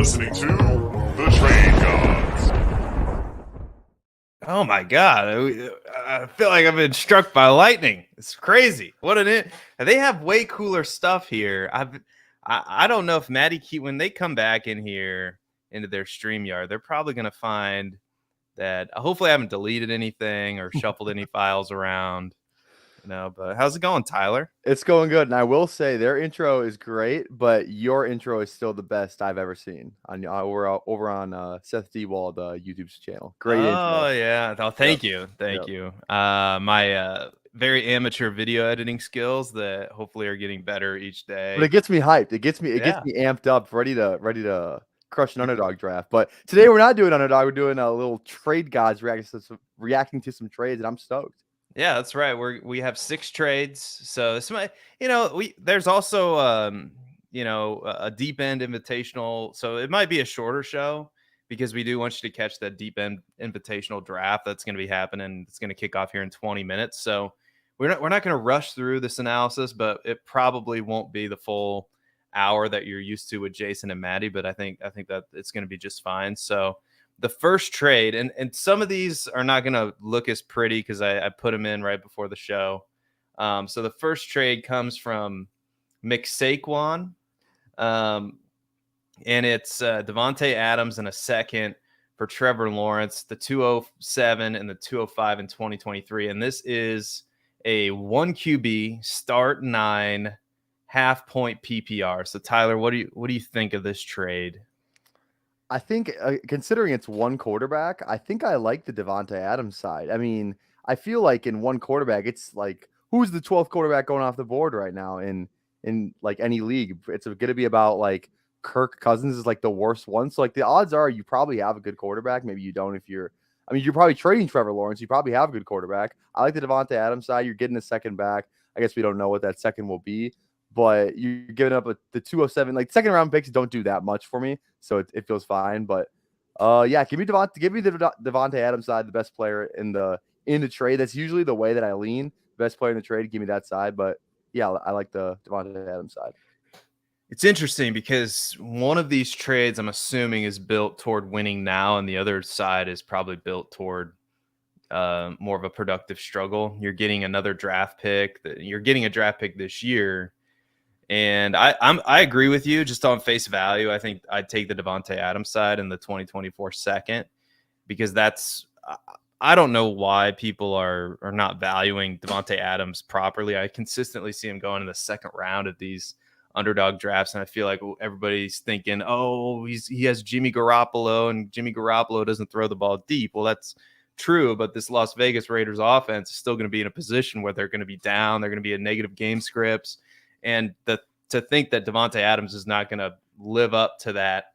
listening to The Trade Gods. Oh my God. I feel like I've been struck by lightning. It's crazy. They have way cooler stuff here. I don't know if when they come back in here into their StreamYard, they're probably going to find that hopefully I haven't deleted anything or shuffled any files around. But how's it going, Tyler? It's going good, and I will say their intro is great, but your intro is still the best I've ever seen on over on Seth Diewold YouTube's channel. Great intro. Oh yeah. Oh, thank you. My very amateur video editing skills that hopefully are getting better each day. But it gets me hyped. It gets me amped up, ready to crush an underdog draft. But today we're not doing underdog. We're doing a little trade gods reacting to some trades, and I'm stoked. Yeah, that's right. We have 6 trades. So this might, there's also a deep end invitational. So it might be a shorter show because we do want you to catch that deep end invitational draft that's going to be happening. It's going to kick off here in 20 minutes. So we're not going to rush through this analysis, but it probably won't be the full hour that you're used to with Jason and Maddie, but I think that it's going to be just fine. So the first trade, and some of these are not going to look as pretty because I put them in right before the show. So the first trade comes from McSaquon, and it's Davante Adams and a second for Trevor Lawrence, the 207 and the 205 in 2023. And this is a 1 QB start 9 half-point PPR. So Tyler, what do you think of this trade? I think considering it's one quarterback, I think I like the Davante Adams side. I mean, I feel like in one quarterback, it's like who's the 12th quarterback going off the board right now in like any league? It's going to be about like Kirk Cousins is like the worst one. So like the odds are you probably have a good quarterback. Maybe you don't you're probably trading Trevor Lawrence. You probably have a good quarterback. I like the Davante Adams side. You're getting a second back. I guess we don't know what that second will be, but you're giving up the 207. Like second round picks don't do that much for me, so it feels fine. But yeah, give me the Davante Adams side, the best player in the trade. That's usually the way that I lean. Best player in the trade, give me that side. But yeah, I like the Davante Adams side. It's interesting because one of these trades, I'm assuming, is built toward winning now, and the other side is probably built toward more of a productive struggle. You're getting another draft pick. You're getting a draft pick this year, and I agree with you. Just on face value, I think I'd take the Davante Adams side in the 2024 second because I don't know why people are not valuing Davante Adams properly. I consistently see him going in the second round of these underdog drafts, and I feel like everybody's thinking, oh, he has Jimmy Garoppolo, and Jimmy Garoppolo doesn't throw the ball deep. Well, that's true, but this Las Vegas Raiders offense is still going to be in a position where they're going to be down. They're going to be in negative game scripts, and to think that Davante Adams is not going to live up to that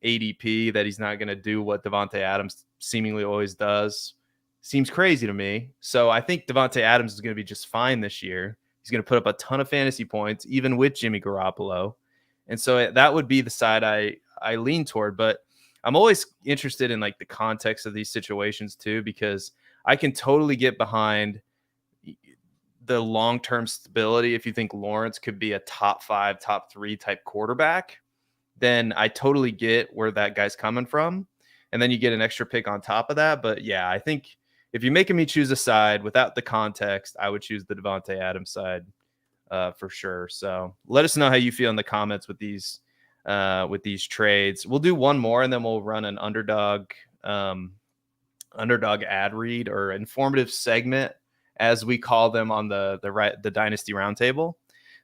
ADP, that he's not going to do what Davante Adams seemingly always does, seems crazy to me. So I think Davante Adams is going to be just fine this year. He's going to put up a ton of fantasy points, even with Jimmy Garoppolo. And so that would be the side I lean toward. But I'm always interested in like the context of these situations too, because I can totally get behind the long-term stability. If you think Lawrence could be a top 5, top 3 type quarterback, then I totally get where that guy's coming from. And then you get an extra pick on top of that. But yeah, I think if you're making me choose a side without the context, I would choose the Davante Adams side for sure. So let us know how you feel in the comments with these trades. We'll do one more and then we'll run an underdog ad read or informative segment, as we call them on the Dynasty Roundtable.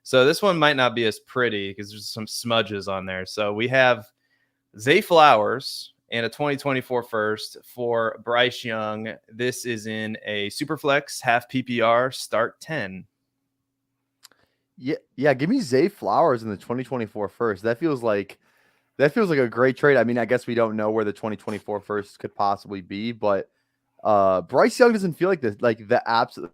So this one might not be as pretty because there's some smudges on there. So we have Zay Flowers and a 2024 first for Bryce Young. This is in a superflex half PPR start 10. Yeah. Give me Zay Flowers in the 2024 first. That feels like a great trade. I mean, I guess we don't know where the 2024 first could possibly be, but Bryce Young doesn't feel like this, like the absolute,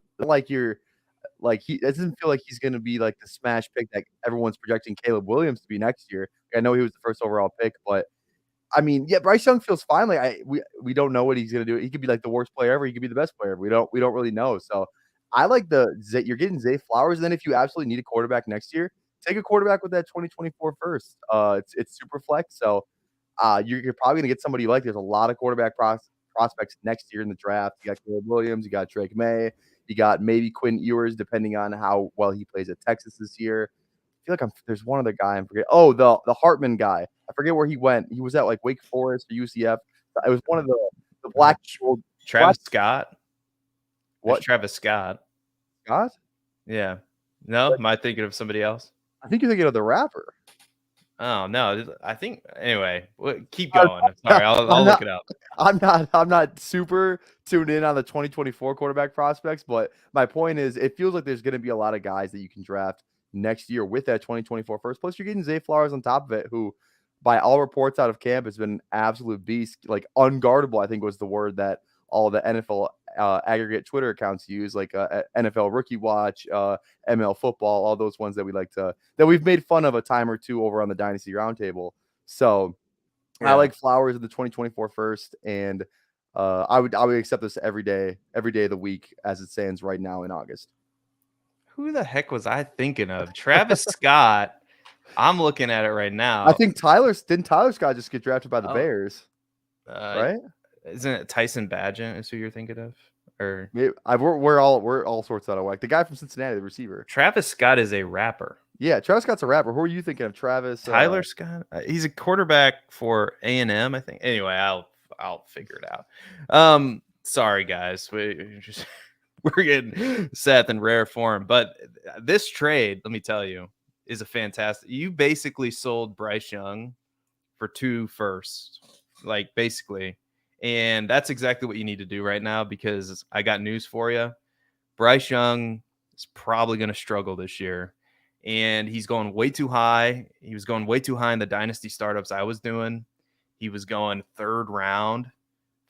he doesn't feel like he's going to be like the smash pick that everyone's projecting Caleb Williams to be next year. I know he was the first overall pick, but I mean, yeah, Bryce Young feels fine. Like we don't know what he's gonna do. He could be like the worst player ever. He could be the best player ever. We don't really know. So I like you're getting Zay Flowers. And then if you absolutely need a quarterback next year, take a quarterback with that 2024 first. It's super flex. So You're probably going to get somebody you like. There's a lot of quarterback prospects next year in the draft. You got Caleb Williams, you got Drake May, you got maybe Quinn Ewers, depending on how well he plays at Texas this year. I feel like there's one other guy I forget. Oh, the Hartman guy. I forget where he went. He was at like Wake Forest or UCF. It was one of the black people. Travis Scott. What? There's Travis Scott. Scott? Yeah. No, am I thinking of somebody else? I think you're thinking of the rapper. Oh no, I think anyway. Keep going. Sorry, I'll look it up. I'm not super tuned in on the 2024 quarterback prospects, but my point is, it feels like there's going to be a lot of guys that you can draft next year with that 2024 first. Plus, you're getting Zay Flowers on top of it, who, by all reports out of camp, has been an absolute beast, like unguardable. I think was the word that all the NFL aggregate Twitter accounts use, like NFL Rookie Watch, ML Football, all those ones that we've made fun of a time or two over on the Dynasty Roundtable. So I like Flowers in the 2024 first, and I would accept this every day of the week as it stands right now in August. Who the heck was I thinking of? Travis Scott. I'm looking at it right now. I think Tyler Scott just get drafted by the Bears, right? Isn't it Tyson Bagent is who you're thinking of? Or we're all sorts out of whack. The guy from Cincinnati, the receiver. Travis Scott is a rapper. Yeah, Travis Scott's a rapper. Who are you thinking of? Travis Tyler Scott. He's a quarterback for A&M, I think. Anyway, I'll figure it out. Sorry guys, we're getting Seth in rare form, but this trade, let me tell you, is a fantastic. You basically sold Bryce Young for 2 firsts, like basically. And that's exactly what you need to do right now, because I got news for you. Bryce Young is probably going to struggle this year, and he's going way too high. He was going way too high in the dynasty startups I was doing. He was going 3rd round,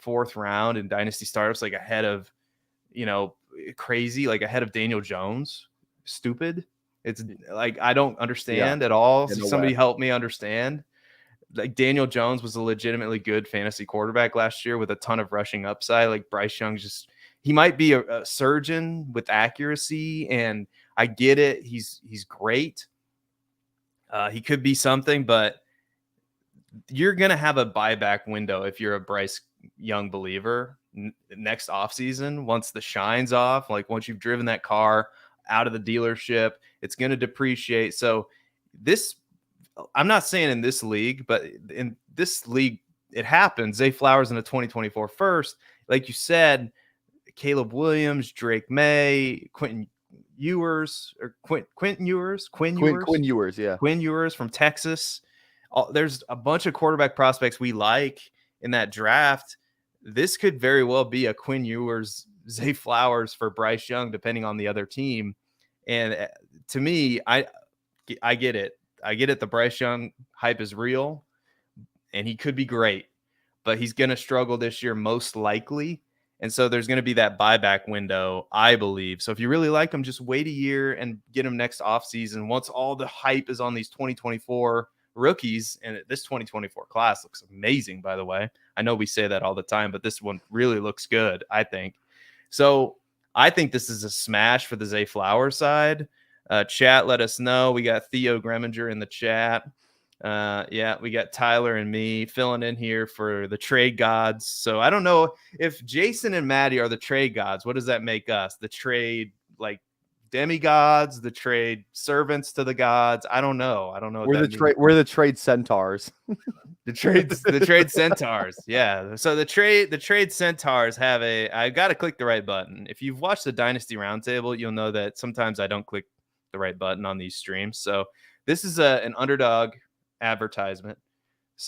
4th round in dynasty startups, like ahead of, crazy, like ahead of Daniel Jones. Stupid. It's like, I don't understand at all. So somebody help me understand. Like Daniel Jones was a legitimately good fantasy quarterback last year with a ton of rushing upside. Like Bryce Young, he might be a surgeon with accuracy, and I get it. He's great. He could be something, but you're going to have a buyback window if you're a Bryce Young believer next offseason. Once the shine's off, like once you've driven that car out of the dealership, it's going to depreciate. So I'm not saying in this league, but in this league, it happens. Zay Flowers in the 2024 first. Like you said, Caleb Williams, Drake May, Quinn Ewers from Texas. There's a bunch of quarterback prospects we like in that draft. This could very well be a Quinn Ewers, Zay Flowers for Bryce Young, depending on the other team. And to me, I get it. I get it. The Bryce Young hype is real, and he could be great, but he's going to struggle this year most likely. And so there's going to be that buyback window, I believe. So if you really like him, just wait a year and get him next offseason. Once all the hype is on these 2024 rookies, and this 2024 class looks amazing, by the way. I know we say that all the time, but this one really looks good, I think. So I think this is a smash for the Zay Flowers side. Chat, let us know. We got Theo Greminger in the chat. We got Tyler and me filling in here for the trade gods. So I don't know if Jason and Maddie are the trade gods. What does that make us? The trade demigods, the trade servants to the gods. I don't know. We're the trade centaurs. the trade centaurs. Yeah. So the trade centaurs have I got to click the right button. If you've watched the Dynasty Roundtable, you'll know that sometimes I don't click the right button on these streams. So this is an underdog advertisement,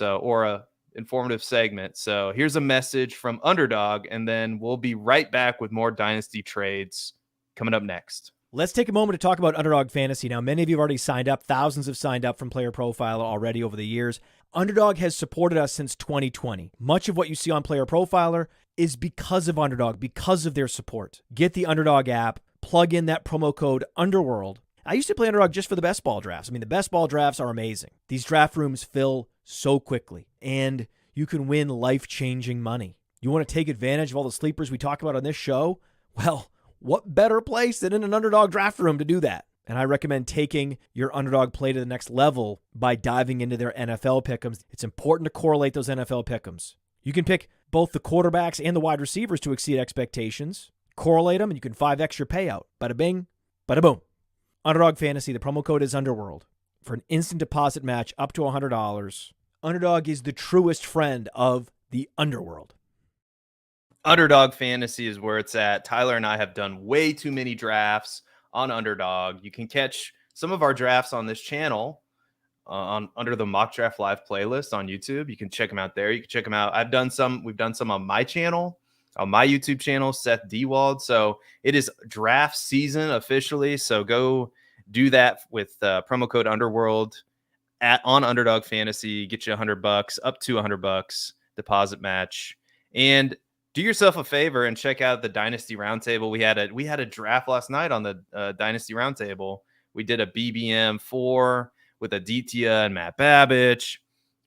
or a informative segment. So here's a message from Underdog, and then we'll be right back with more Dynasty trades coming up next. Let's take a moment to talk about Underdog Fantasy. Now, many of you have already signed up. Thousands have signed up from PlayerProfiler already over the years. Underdog has supported us since 2020. Much of what you see on PlayerProfiler is because of Underdog, because of their support. Get the Underdog app, plug in that promo code Underworld. I used to play Underdog just for the best ball drafts. I mean, the best ball drafts are amazing. These draft rooms fill so quickly, and you can win life-changing money. You want to take advantage of all the sleepers we talk about on this show? Well, what better place than in an Underdog draft room to do that? And I recommend taking your underdog play to the next level by diving into their NFL pick'ems. It's important to correlate those NFL pick'ems. You can pick both the quarterbacks and the wide receivers to exceed expectations. Correlate them, and you can 5x your payout. Bada bing, bada boom. Underdog Fantasy, the promo code is Underworld. For an instant deposit match up to $100. Underdog is the truest friend of the underworld. Underdog Fantasy is where it's at. Tyler and I have done way too many drafts on Underdog. You can catch some of our drafts on this channel under the Mock Draft Live playlist on YouTube. You can check them out there. You can check them out. We've done some on my channel, on my YouTube channel, Seth Diewold. So it is draft season officially. So go do that with promo code Underworld on Underdog Fantasy. Get you $100, up to $100 deposit match. And do yourself a favor and check out the Dynasty Roundtable. We had a draft last night on the Dynasty Roundtable. We did a BBM 4 with Aditya and Matt Babich,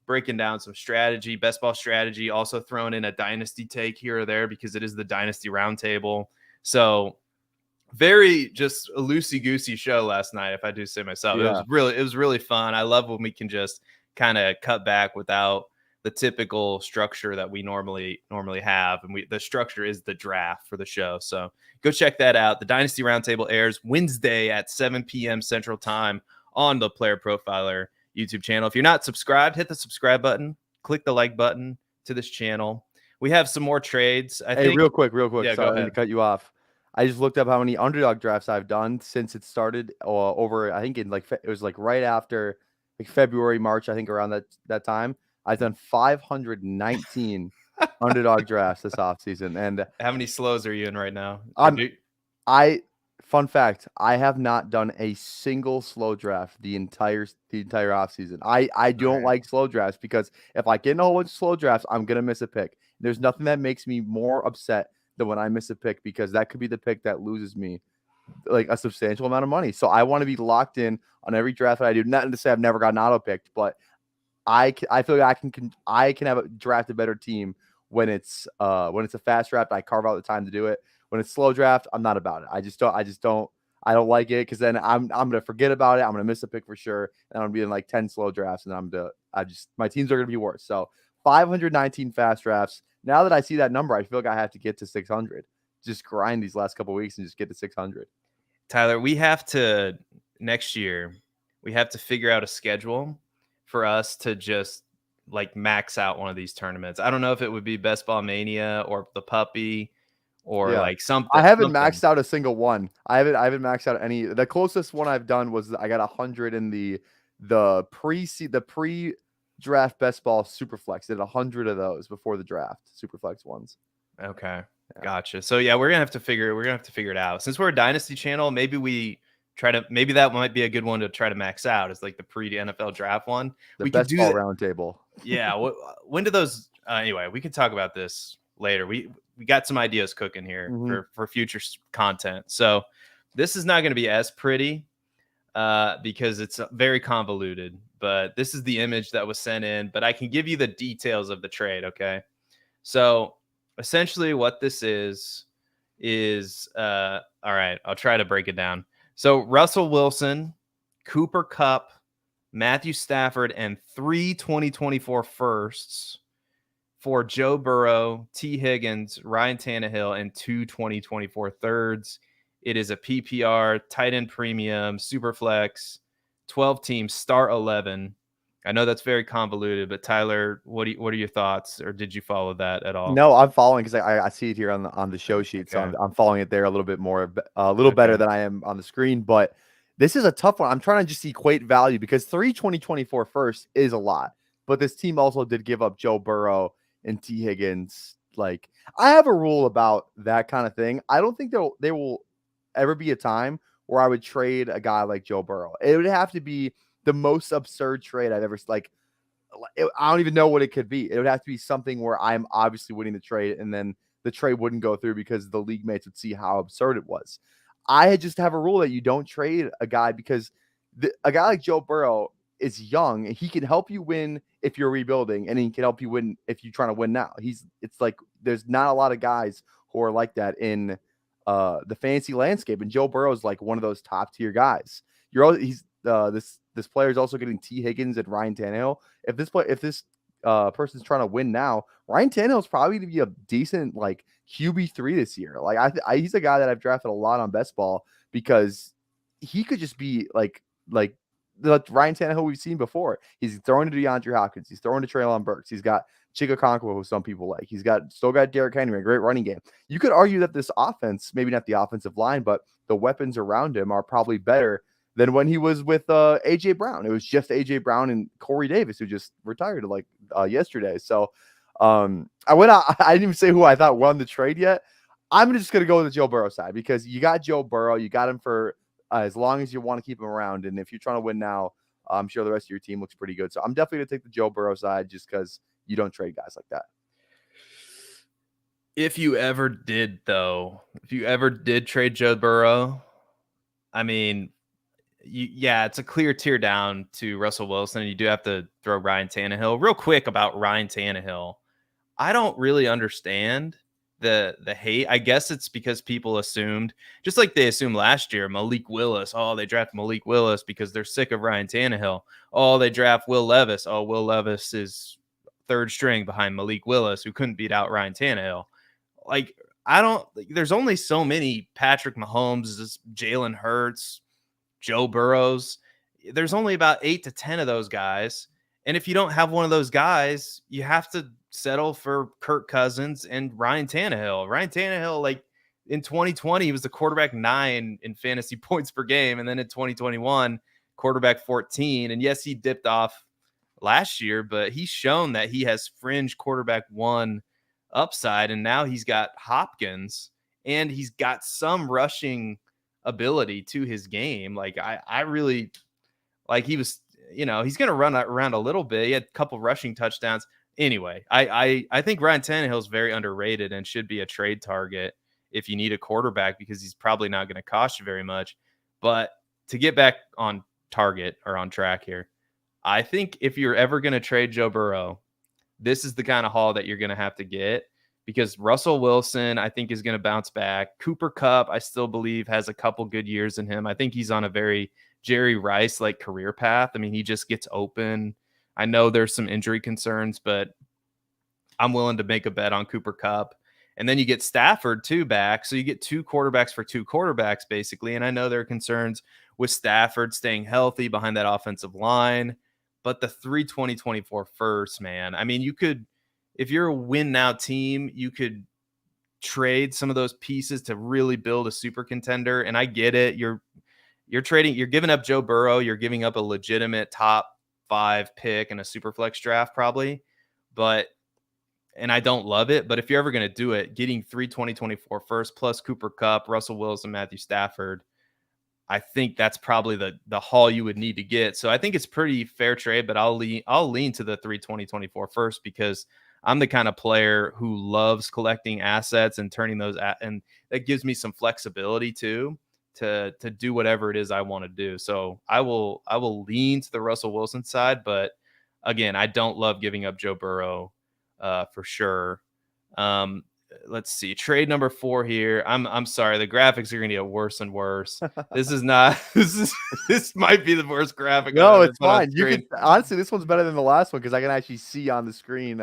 breaking down some strategy, best ball strategy, also throwing in a Dynasty take here or there because it is the Dynasty Roundtable. So very just a loosey-goosey show last night, if I do say myself. Yeah. It was really fun. I love when we can just kind of cut back without the typical structure that we normally have. And the structure is the draft for the show. So go check that out. The Dynasty Roundtable airs Wednesday at 7 p.m. Central Time on the Player Profiler YouTube channel. If you're not subscribed, hit the subscribe button, click the like button to this channel. We have some more trades. I think real quick. Yeah, Sorry, I didn't cut you off. I just looked up how many underdog drafts I've done since it started over, I think it was like right after like February, March, I think around that time. I've done 519 underdog drafts this offseason. And how many slows are you in right now? Fun fact, I have not done a single slow draft the entire offseason. I don't like slow drafts because if I get in a whole bunch of slow drafts, I'm gonna miss a pick. There's nothing that makes me more upset than when I miss a pick, because that could be the pick that loses me like a substantial amount of money. So I want to be locked in on every draft that I do. Not to say I've never gotten auto picked, but I feel like I can have a draft a better team when it's a fast draft. I carve out the time to do it. When it's slow draft, I'm not about it. I don't like it, because then I'm gonna forget about it. I'm gonna miss a pick for sure, and I'm gonna be in like 10 slow drafts, and my teams are gonna be worse. So 519 fast drafts. Now that I see that number, I feel like I have to get to 600. Just grind these last couple of weeks and just get to 600. Tyler, next year we have to figure out a schedule for us to just like max out one of these tournaments. I don't know if it would be Best Ball Mania or the Puppy or like something. I haven't maxed out a single one. I haven't maxed out any. The closest one I've done was I got 100 in the pre-draft Best Ball Superflex. Did 100 of those before the draft Superflex ones. Okay, gotcha. So yeah, we're gonna have to figure it out. Since we're a Dynasty channel, maybe that might be a good one to try to max out. Is like the pre-NFL draft one. The Best Ball Roundtable. Yeah. When do those? Anyway, we can talk about this later. We got some ideas cooking here for future content. So this is not going to be as pretty because it's very convoluted. But this is the image that was sent in. But I can give you the details of the trade. Okay. So essentially, what this is all right. I'll try to break it down. So Russell Wilson, Cooper Kupp, Matthew Stafford, and 3 2024 firsts for Joe Burrow, T. Higgins, Ryan Tannehill, and 2 2024 thirds. It is a PPR, tight end premium, superflex, 12 teams, start 11. I know that's very convoluted, but Tyler, what are your thoughts, or did you follow that at all? No, I'm following because I see it here on the show sheet, so I'm following it there a little bit more, better than I am on the screen. But this is a tough one. I'm trying to just equate value because 3 2024 first is a lot, but this team also did give up Joe Burrow and T. Higgins. Like, I have a rule about that kind of thing. I don't think there will ever be a time where I would trade a guy like Joe Burrow. It would have to be the most absurd trade I've ever I don't even know what it could be. It would have to be something where I'm obviously winning the trade, and then the trade wouldn't go through because the league mates would see how absurd it was. I just have a rule that you don't trade a guy because a guy like Joe Burrow is young. He can help you win if you're rebuilding, and he can help you win if you're trying to win now. It's like there's not a lot of guys who are like that in the fantasy landscape. And Joe Burrow is like one of those top tier guys. This player is also getting T. Higgins and Ryan Tannehill. If this person's trying to win now, Ryan Tannehill is probably going to be a decent like QB3 this year. Like he's a guy that I've drafted a lot on best ball because he could just be like the Ryan Tannehill we've seen before. He's throwing to DeAndre Hopkins. He's throwing to Treylon Burks. He's got Chigga Conquo, who some people like. He's still got Derrick Henry, a great running game. You could argue that this offense, maybe not the offensive line, but the weapons around him are probably better than when he was with A.J. Brown. It was just A.J. Brown and Corey Davis, who just retired like yesterday. So I didn't even say who I thought won the trade yet. I'm just going to go with the Joe Burrow side because you got Joe Burrow. You got him for as long as you want to keep him around. And if you're trying to win now, I'm sure the rest of your team looks pretty good. So I'm definitely going to take the Joe Burrow side just because you don't trade guys like that. If you ever did trade Joe Burrow, I mean, it's a clear tear down to Russell Wilson. And you do have to throw Ryan Tannehill. Real quick about Ryan Tannehill. I don't really understand the hate. I guess it's because people assumed, just like they assumed last year, Malik Willis. Oh, they draft Malik Willis because they're sick of Ryan Tannehill. Oh, they draft Will Levis. Oh, Will Levis is third string behind Malik Willis, who couldn't beat out Ryan Tannehill. Like, there's only so many Patrick Mahomes, Jalen Hurts, Joe Burrows. There's only about 8 to 10 of those guys. And if you don't have one of those guys, you have to settle for Kirk Cousins and Ryan Tannehill. Ryan Tannehill, like in 2020, he was the quarterback 9 in fantasy points per game. And then in 2021, quarterback 14. And yes, he dipped off last year, but he's shown that he has fringe quarterback 1 upside. And now he's got Hopkins and he's got some rushing ability to his game. Like I really like he was, he's going to run around a little bit. He had a couple rushing touchdowns. Anyway, I think Ryan Tannehill is very underrated and should be a trade target if you need a quarterback because he's probably not going to cost you very much. But to get back on target or on track here, I think if you're ever going to trade Joe Burrow, this is the kind of haul that you're going to have to get because Russell Wilson, I think, is going to bounce back. Cooper Kupp, I still believe, has a couple good years in him. I think he's on a very Jerry Rice-like career path. I mean, he just gets open. I know there's some injury concerns, but I'm willing to make a bet on Cooper Kupp. And then you get Stafford, too, back. So you get 2 quarterbacks for 2 quarterbacks, basically. And I know there are concerns with Stafford staying healthy behind that offensive line. But the 2024 first, man, I mean, you could, if you're a win now team, you could trade some of those pieces to really build a super contender. And I get it. You're giving up Joe Burrow. You're giving up a legitimate top 5 pick in a super flex draft probably. And I don't love it. But if you're ever going to do it, getting 3 2024 first plus Cooper Kupp, Russell Wilson, Matthew Stafford, I think that's probably the haul you would need to get. So I think it's pretty fair trade, but I'll lean to the 3 2024 first because I'm the kind of player who loves collecting assets and turning those and that gives me some flexibility too to do whatever it is I want to do. So I will lean to the Russell Wilson side, but again, I don't love giving up Joe Burrow for sure. Let's see. Trade number 4 here. I'm sorry. The graphics are going to get worse and worse. This might be the worst graphic. No, it's fine. You can honestly, this one's better than the last one because I can actually see on the screen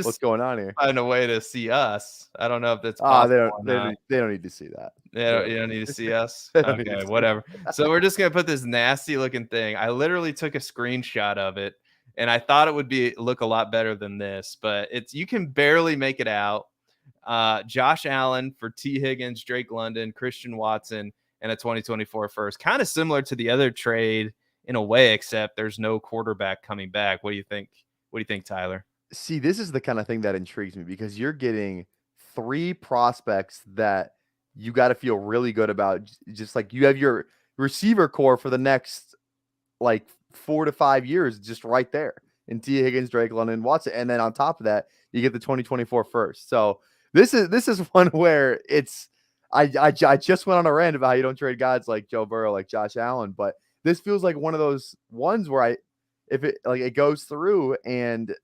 what's going on here. Find a way to see us. I don't know if that's possible. They don't need to see that. You don't need to see us. Okay, whatever. So we're just gonna put this nasty looking thing. I literally took a screenshot of it, and I thought it would look a lot better than this, but you can barely make it out. Josh Allen for T. Higgins, Drake London, Christian Watson, and a 2024 first. Kind of similar to the other trade in a way, except there's no quarterback coming back. What do you think? What do you think, Tyler? See, this is the kind of thing that intrigues me because you're getting 3 prospects that you got to feel really good about. Just like you have your receiver core for the next like 4 to 5 years, just right there in T. Higgins, Drake London, Watson. And then on top of that, you get the 2024 first. So this is one where I just went on a rant about how you don't trade guys like Joe Burrow, like Josh Allen, but this feels like one of those ones where if it goes through and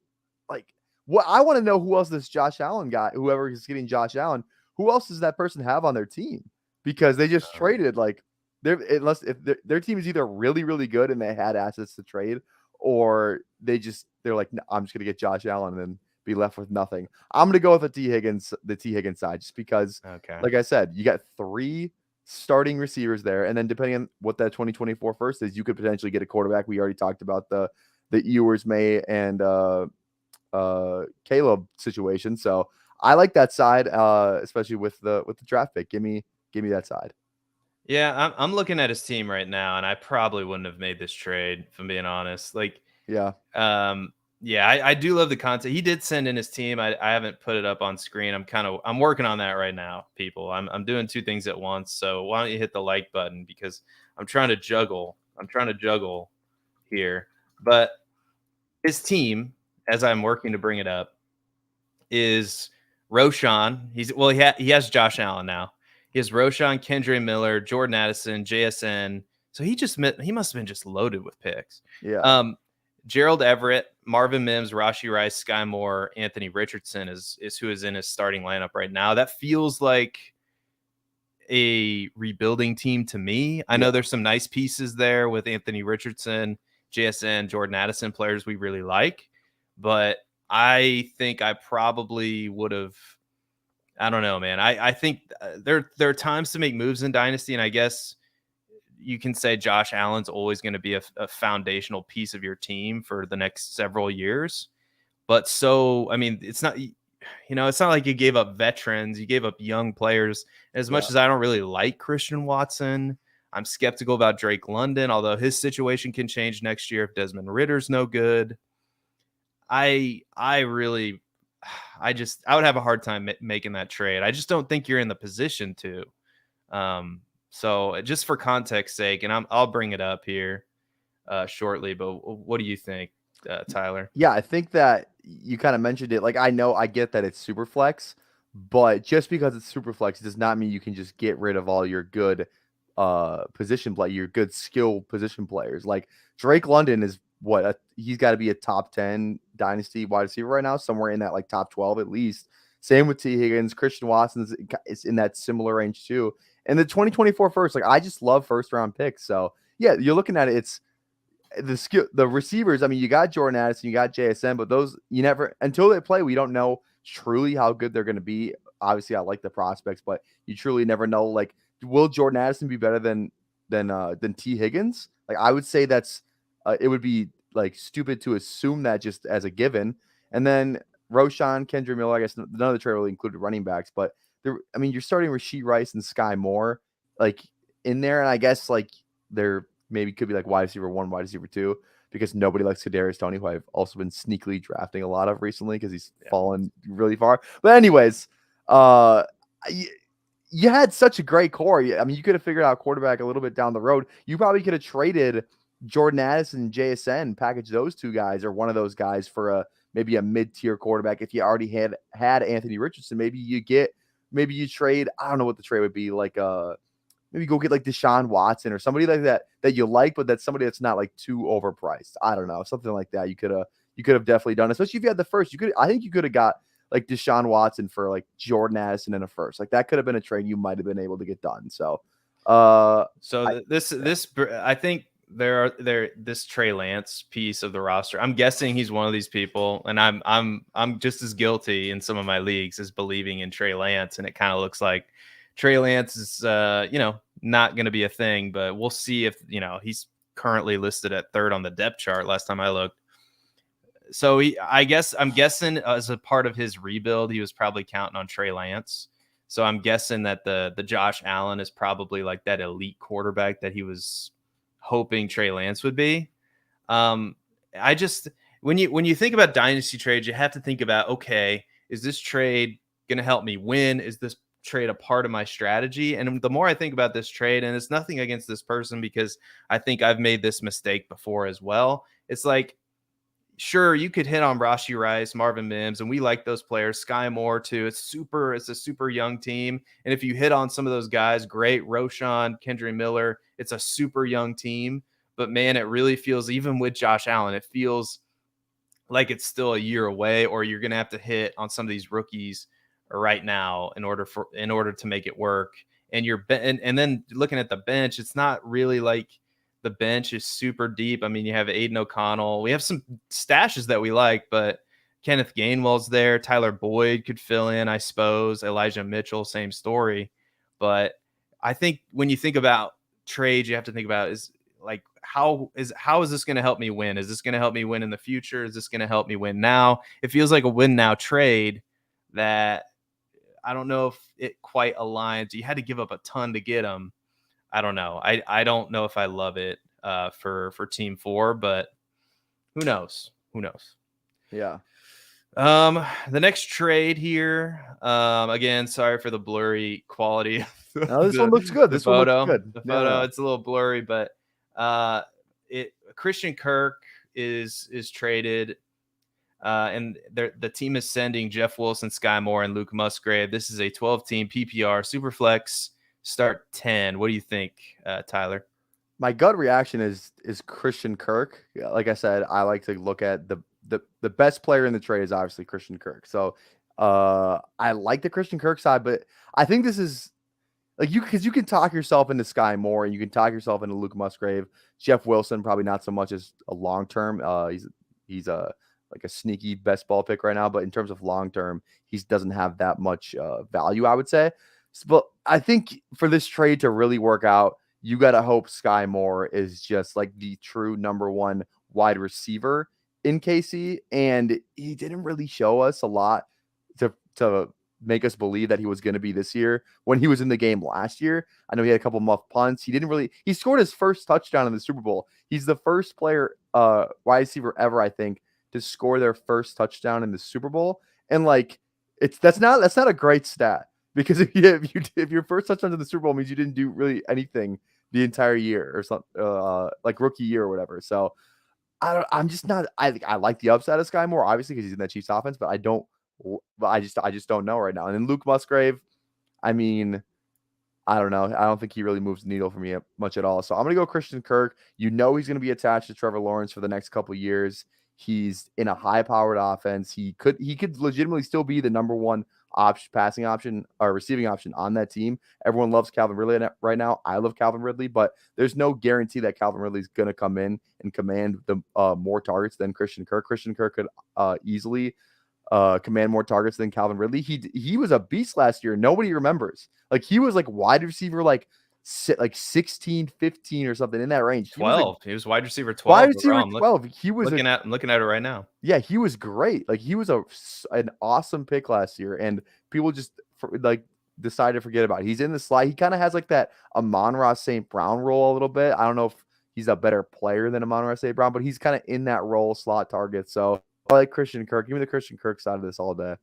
like what I want to know who else this Josh Allen guy, whoever is getting Josh Allen, who else does that person have on their team? Because they just traded like unless if their team is either really, really good and they had assets to trade, or they're like, "No, I'm just gonna get Josh Allen and then be left with nothing." I'm gonna go with the T Higgins side, just because, Okay. like I said, you got 3 starting receivers there, and then depending on what that 2024 first is, you could potentially get a quarterback. We already talked about the Ewers, May, and Caleb situation. So I like that side, especially with the draft pick. Give me that side. Yeah, I'm looking at his team right now, and I probably wouldn't have made this trade, if I'm being honest. Like, Yeah. yeah, I do love the content. He did send in his team. I haven't put it up on screen. I'm working on that right now, people. I'm doing 2 things at once. So why don't you hit the like button, because I'm trying to juggle. Here. But his team, as I'm working to bring it up, is Roshan. He has Josh Allen now. He has Roshan, Kendre Miller, Jordan Addison, JSN. So he must have been just loaded with picks. Yeah. Gerald Everett, Marvin Mims, Rashee Rice, Sky Moore, Anthony Richardson is who is in his starting lineup right now. That feels like a rebuilding team to me. I know there's some nice pieces there with Anthony Richardson, JSN, Jordan Addison, players we really like, but I think I probably would have. I don't know, man. I think there are times to make moves in Dynasty, and I guess you can say Josh Allen's always going to be a foundational piece of your team for the next several years. But I mean, it's not like you gave up veterans, you gave up young players. As much as I don't really like Christian Watson, I'm skeptical about Drake London, although his situation can change next year if Desmond Ritter's no good. I would have a hard time making that trade. I just don't think you're in the position to. So just for context sake, and I'll bring it up here shortly, but what do you think, Tyler? Yeah, I think that you kind of mentioned it. Like, I get that it's super flex, but just because it's super flex does not mean you can just get rid of all your good your good skill position players. Like Drake London is he's got to be a top 10 dynasty wide receiver right now, somewhere in that like top 12 at least. Same with T Higgins. Christian Watson is in that similar range too. And the 2024 first, like I just love first round picks. So yeah, you're looking at it. It's the receivers. I mean, you got Jordan Addison, you got JSN, but those you never until they play. We don't know truly how good they're going to be. Obviously, I like the prospects, but you truly never know. Like, will Jordan Addison be better than T Higgins? Like, I would say it would be like stupid to assume that just as a given. And then Roshan, Kendre Miller. I guess none of the trade really included running backs, but you're starting Rashee Rice and Sky Moore like in there, and I guess like they're maybe could be like wide receiver 1, wide receiver 2, because nobody likes Kadarius Toney, who I've also been sneakily drafting a lot of recently because he's fallen really far. But anyways, you had such a great core. I mean, you could have figured out quarterback a little bit down the road. You probably could have traded Jordan Addison and JSN, package those 2 guys or one of those guys for maybe a mid-tier quarterback. If you already had Anthony Richardson, maybe you trade. I don't know what the trade would be like. Maybe go get like Deshaun Watson or somebody like that you like, but that's somebody that's not like too overpriced. I don't know, something like that. You could have definitely done, especially if you had the first. I think you could have got like Deshaun Watson for like Jordan Addison in a first. Like that could have been a trade you might have been able to get done. So, I think this Trey Lance piece of the roster. I'm guessing he's one of these people, and I'm just as guilty in some of my leagues as believing in Trey Lance, and it kind of looks like Trey Lance is, not going to be a thing, but we'll see if, he's currently listed at 3rd on the depth chart last time I looked. So I'm guessing as a part of his rebuild, he was probably counting on Trey Lance. So I'm guessing that the Josh Allen is probably like that elite quarterback that he was hoping Trey Lance would be. When you think about dynasty trades, you have to think about, okay, is this trade going to help me win? Is this trade a part of my strategy? And the more I think about this trade, and it's nothing against this person because I think I've made this mistake before as well. It's like, sure, you could hit on Rashee Rice, Marvin Mims, and we like those players. Sky Moore too. It's a super young team. And if you hit on some of those guys, great. Roshan, Kendre Miller, it's a super young team. But man, it really feels, even with Josh Allen, it feels like it's still a year away, or you're going to have to hit on some of these rookies right now in order to make it work. And and then looking at the bench, it's not really like the bench is super deep. I mean, you have Aiden O'Connell. We have some stashes that we like, but Kenneth Gainwell's there. Tyler Boyd could fill in, I suppose. Elijah Mitchell, same story. But I think when you think about trades, you have to think about is like how is this going to help me win? Is this going to help me win in the future? Is this going to help me win now? It feels like a win now trade that I don't know if it quite aligns. You had to give up a ton to get him. I don't know. I don't know if I love it for Team 4, but who knows? Who knows? Yeah. The next trade here. Again, sorry for the blurry quality. No, this one looks good. This one looks good. The photo, it's a little blurry, but Christian Kirk is traded. And the team is sending Jeff Wilson, Sky Moore, and Luke Musgrave. This is a 12-team PPR superflex start 10. What do you think, Tyler? My gut reaction is Christian Kirk. Like I said, I like to look at the best player in the trade is obviously Christian Kirk. So I like the Christian Kirk side, but I think this is like because you can talk yourself into Sky Moore and you can talk yourself into Luke Musgrave. Jeff Wilson probably not so much as a long term. He's a like a sneaky best ball pick right now, but in terms of long term, he doesn't have that much value, I would say. But I think for this trade to really work out, you got to hope Sky Moore is just like the true number one wide receiver in KC, and he didn't really show us a lot to make us believe that he was going to be this year when he was in the game last year. I know he had a couple muff punts. He scored his first touchdown in the Super Bowl. He's the first player, wide receiver ever, I think, to score their first touchdown in the Super Bowl. And like, that's not a great stat because if your first touchdown in the Super Bowl means you didn't do really anything the entire year or something, like rookie year or whatever. So I like the upside of Sky Moore, obviously, because he's in that Chiefs offense, but I just don't know right now. And then Luke Musgrave, I mean, I don't know. I don't think he really moves the needle for me much at all. So I'm going to go Christian Kirk. You know he's going to be attached to Trevor Lawrence for the next couple years. He's in a high-powered offense. He could legitimately still be the number one passing option or receiving option on that team. Everyone loves Calvin Ridley right now. I love Calvin Ridley, but there's no guarantee that Calvin Ridley is going to come in and command the more targets than Christian Kirk. Christian Kirk could easily command more targets than Calvin Ridley. He was a beast last year. Nobody remembers. Like he was like wide receiver, like 16, 15 or something in that range. 12. He was wide receiver 12. Wide receiver 12. I'm looking at it right now. Yeah, he was great. Like he was an awesome pick last year, and people just decided to forget about it. He's in the slide. He kind of has like that Amon-Ra St. Brown role a little bit. I don't know if he's a better player than Amon-Ra St. Brown, but he's kind of in that role, slot target. So I like Christian Kirk. Give me the Christian Kirk side of this all day.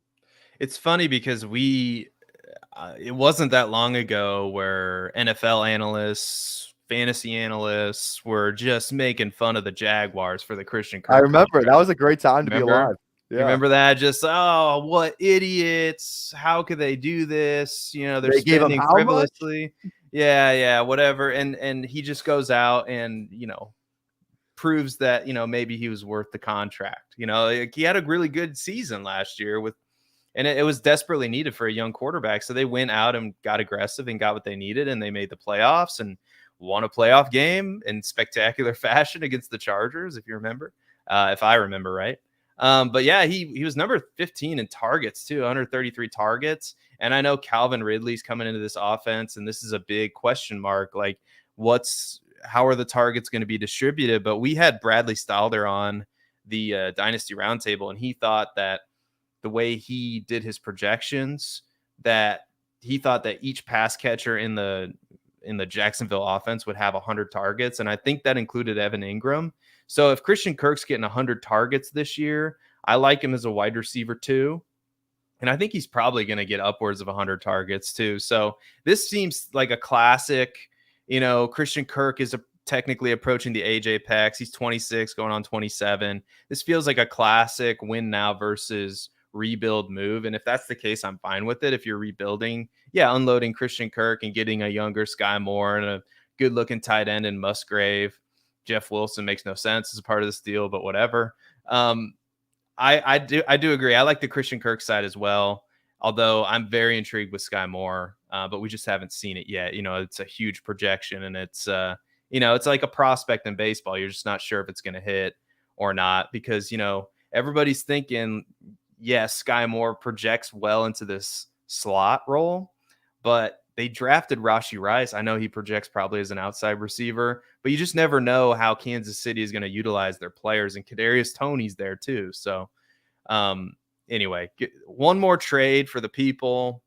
It's funny because it wasn't that long ago where NFL analysts, fantasy analysts were just making fun of the Jaguars for the Christian Kirk. I remember that was a great time to be alive. Yeah. You remember that? Just, oh, what idiots. How could they do this? You know, they're spending frivolously. Yeah, whatever. And he just goes out and, you know, proves that, you know, maybe he was worth the contract. You know, like he had a really good season last year and it was desperately needed for a young quarterback. So they went out and got aggressive and got what they needed, and they made the playoffs and won a playoff game in spectacular fashion against the Chargers, if you remember, if I remember right. But yeah, he was number 15 in targets too, 133 targets. And I know Calvin Ridley's coming into this offense, and this is a big question mark. Like, how are the targets going to be distributed? But we had Bradley Stalder on the Dynasty Roundtable, and he thought that the way he did his projections, that he thought that each pass catcher in the Jacksonville offense would have 100 targets. And I think that included Evan Ingram. So if Christian Kirk's getting 100 targets this year, I like him as a wide receiver too. And I think he's probably going to get upwards of 100 targets too. So this seems like a classic, you know, Christian Kirk is technically approaching the age apex. He's 26 going on 27. This feels like a classic win now versus rebuild move. And if that's the case, I'm fine with it. If you're rebuilding, unloading Christian Kirk and getting a younger Sky Moore and a good looking tight end in Musgrave. Jeff Wilson makes no sense as a part of this deal, but whatever. I do agree. I like the Christian Kirk side as well. Although I'm very intrigued with Sky Moore, but we just haven't seen it yet. It's a huge projection, and it's it's like a prospect in baseball. You're just not sure if it's going to hit or not because everybody's thinking, yes, Sky Moore projects well into this slot role, but they drafted Rashee Rice. I know he projects probably as an outside receiver, but you just never know how Kansas City is going to utilize their players, and Kadarius Toney's there too. So, anyway, one more trade for the people.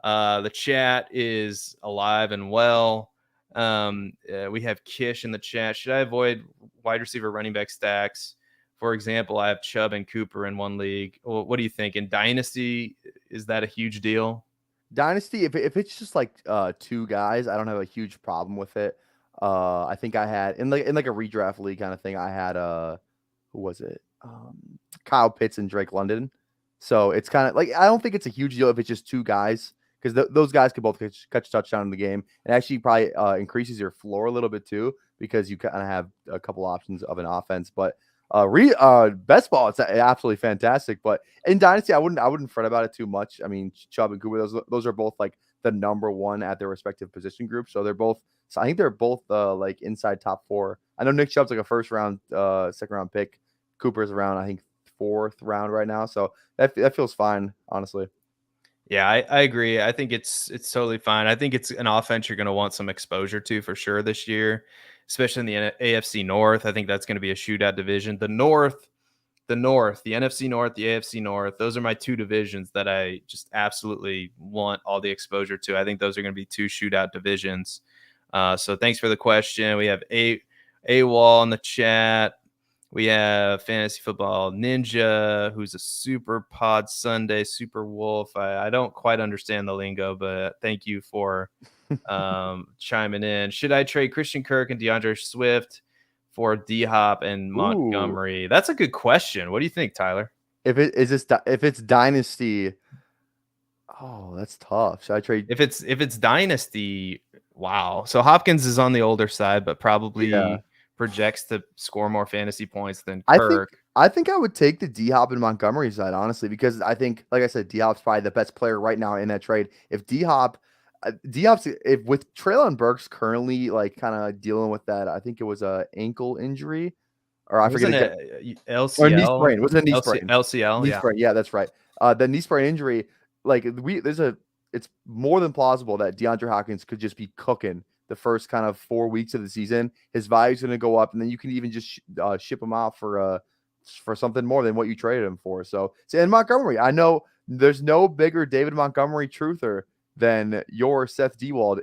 The chat is alive and well. We have Kish in the chat. Should I avoid wide receiver running back stacks? For example, I have Chubb and Cooper in one league. Well, what do you think? In Dynasty, is that a huge deal? Dynasty, if it's just like two guys, I don't have a huge problem with it. I think I had in like a redraft league kind of thing. I had who was it? Kyle Pitts and Drake London. So it's kind of like I don't think it's a huge deal if it's just two guys because those guys could both catch a touchdown in the game, and actually probably increases your floor a little bit too because you kind of have a couple options of an offense. But best ball, it's absolutely fantastic. But in Dynasty, I wouldn't fret about it too much. I mean, Chubb and Cooper, those are both like the number one at their respective position groups. So they're both. So I think they're both like inside top 4. I know Nick Chubb's like a first round, second round pick. Cooper's around, I think, 4th round right now. So that feels fine, honestly. Yeah, I agree. I think it's totally fine. I think it's an offense you're going to want some exposure to for sure this year, especially in the AFC North. I think that's going to be a shootout division. The NFC North, the AFC North, those are my two divisions that I just absolutely want all the exposure to. I think those are going to be two shootout divisions. So thanks for the question. We have AWOL in the chat. We have Fantasy Football Ninja, who's a Super Pod Sunday, Super Wolf. I don't quite understand the lingo, but thank you for chiming in. Should I trade Christian Kirk and DeAndre Swift for D-Hop and Montgomery? Ooh. That's a good question. What do you think, Tyler? If it's Dynasty, oh, that's tough. Should I trade? If it's Dynasty, wow. So Hopkins is on the older side, but probably projects to score more fantasy points than Kirk. I think I would take the D-Hop and Montgomery side, honestly, because I think, like I said, D-Hop's probably the best player right now in that trade. If D-Hop's with Treylon Burks currently like kind of dealing with that, I think it was a ankle injury, or I forget LCL or knee sprain. Was it a knee sprain? LCL, knee sprain. Yeah, that's right. The knee sprain injury, like it's more than plausible that DeAndre Hopkins could just be cooking the first kind of 4 weeks of the season. His value's going to go up, and then you can even just ship him out for something more than what you traded him for. So and Montgomery, I know there's no bigger David Montgomery truther than your Seth Diewold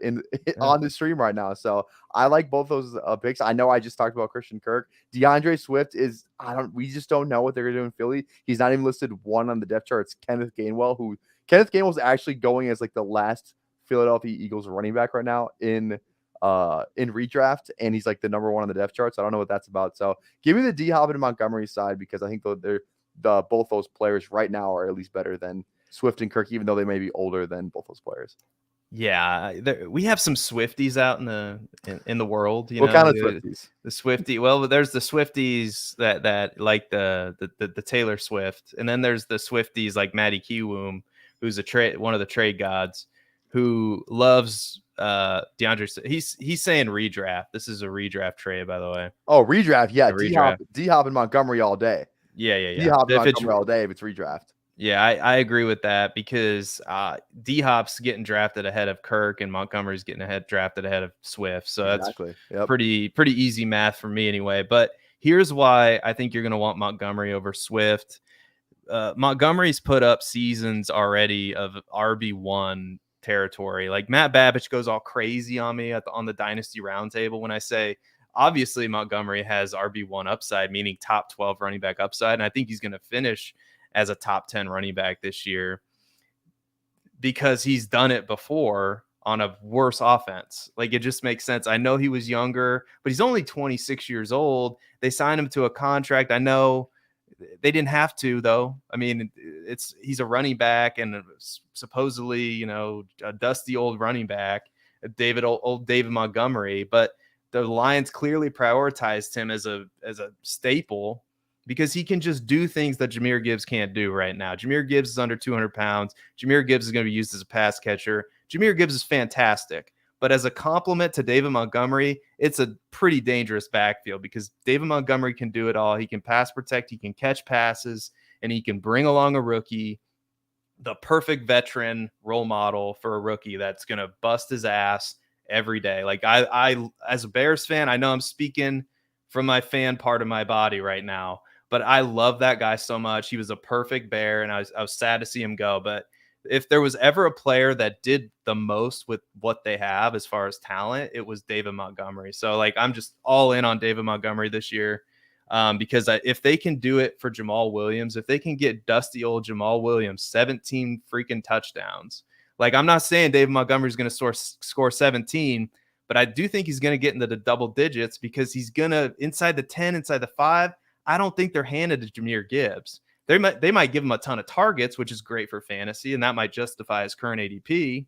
on the stream right now. So I like both those picks. I know I just talked about Christian Kirk. DeAndre Swift is we just don't know what they're going to do in Philly. He's not even listed 1 on the depth chart. It's Kenneth Gainwell's actually going as like the last Philadelphia Eagles running back right now in redraft, and he's like the number 1 on the depth chart. So I don't know what that's about. So give me the D-Hop and Montgomery side because I think they're both those players right now are at least better than Swift and Kirk, even though they may be older than both those players. Yeah, we have some Swifties out in the world. What kind of Swifties? The Swiftie. Well, there's the Swifties that like the Taylor Swift, and then there's the Swifties like Matty Kiwoom, who's one of the trade gods, who loves DeAndre. He's saying redraft. This is a redraft trade, by the way. Oh, redraft. Yeah, D-Hop and Montgomery all day. Yeah. D-Hop and Montgomery all day if it's redraft. Yeah, I agree with that because D-Hop's getting drafted ahead of Kirk and Montgomery's getting drafted ahead of Swift. So that's pretty easy math for me anyway. But here's why I think you're going to want Montgomery over Swift. Montgomery's put up seasons already of RB1 territory. Like Matt Babbage goes all crazy on me on the Dynasty Roundtable when I say, obviously Montgomery has RB1 upside, meaning top 12 running back upside. And I think he's going to finish as a top 10 running back this year because he's done it before on a worse offense. Like it just makes sense. I know he was younger, but he's only 26 years old. They signed him to a contract. I know they didn't have to though. I mean, he's a running back and supposedly, a dusty old running back, old David Montgomery, but the Lions clearly prioritized him as a staple because he can just do things that Jahmyr Gibbs can't do right now. Jahmyr Gibbs is under 200 pounds. Jahmyr Gibbs is going to be used as a pass catcher. Jahmyr Gibbs is fantastic. But as a complement to David Montgomery, it's a pretty dangerous backfield because David Montgomery can do it all. He can pass protect, he can catch passes, and he can bring along a rookie, the perfect veteran role model for a rookie that's going to bust his ass every day. Like I, as a Bears fan, I know I'm speaking from my fan part of my body right now, but I love that guy so much. He was a perfect Bear, and I was sad to see him go. But if there was ever a player that did the most with what they have as far as talent, it was David Montgomery. So like, I'm just all in on David Montgomery this year because if they can do it for Jamal Williams, if they can get dusty old Jamal Williams, 17 freaking touchdowns. Like, I'm not saying David Montgomery is going to score 17, but I do think he's going to get into the double digits because he's going to inside the 10, inside the 5. I don't think they're handed to Jahmyr Gibbs. They might give him a ton of targets, which is great for fantasy, and that might justify his current ADP.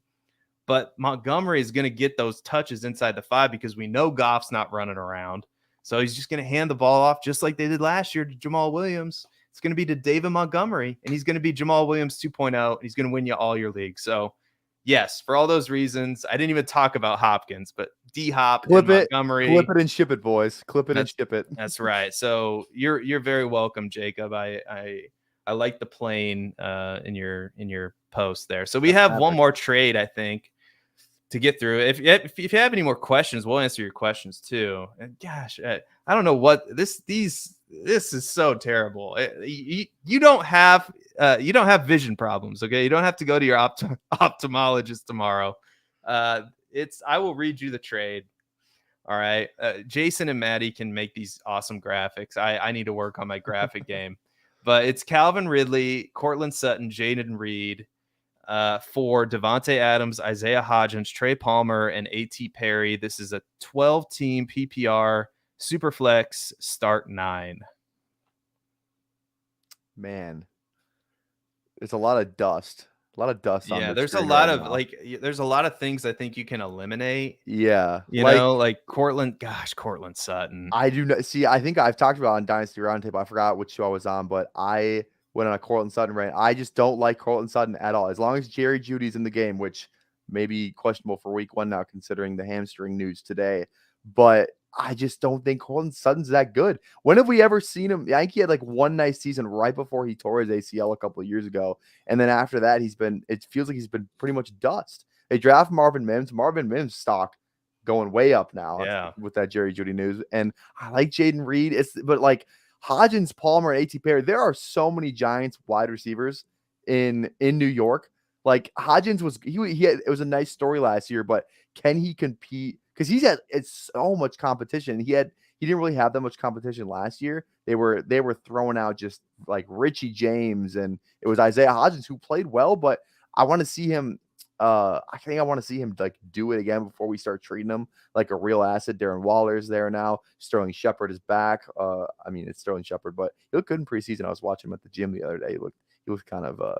But Montgomery is going to get those touches inside the 5 because we know Goff's not running around. So he's just going to hand the ball off just like they did last year to Jamal Williams. It's going to be to David Montgomery, and he's going to be Jamal Williams 2.0, and he's going to win you all your leagues. So, yes, for all those reasons, I didn't even talk about Hopkins, but D-Hop and Montgomery. Clip it and ship it, boys. Clip it and ship it. That's right. So you're very welcome, Jacob. I like the plane in your post there. So we have one more trade, I think, to get through. If you have any more questions, we'll answer your questions too. And gosh, I don't know what this is so terrible. You don't have vision problems, okay? You don't have to go to your ophthalmologist tomorrow. I will read you the trade. All right. Jason and Maddie can make these awesome graphics. I need to work on my graphic game. But it's Calvin Ridley, Cortland Sutton, Jaden Reed for Davante Adams, Isaiah Hodgins, Trey Palmer, and A.T. Perry. This is a 12-team PPR Superflex start 9. Man, it's a lot of dust. A lot of dust on this. There's a lot of there's a lot of things I think you can eliminate. Yeah. You know, like Cortland Sutton. I do not see. I think I've talked about on Dynasty Roundtable. I forgot which show I was on, but I went on a Cortland Sutton rant. I just don't like Cortland Sutton at all. As long as Jerry Jeudy's in the game, which may be questionable for week 1 now, considering the hamstring news today. But I just don't think Cortland Sutton's that good. When have we ever seen him? I think he had like one nice season right before he tore his ACL a couple of years ago. And then after that, it feels like he's been pretty much dust. They draft Marvin Mims. Marvin Mims stock going way up now with that Jerry Jeudy news. And I like Jaden Reed. But like Hodgins, Palmer, and A.T. Perry, there are so many Giants wide receivers in New York. Like Hodgins it was a nice story last year, but can he compete? Because it's so much competition. He didn't really have that much competition last year. They were throwing out just like Richie James, and it was Isaiah Hodgins who played well, but I want to see him. I think I want to see him like do it again before we start treating him like a real asset. Darren Waller's there now. Sterling Shepard is back. It's Sterling Shepard, but he looked good in preseason. I was watching him at the gym the other day. He looked kind of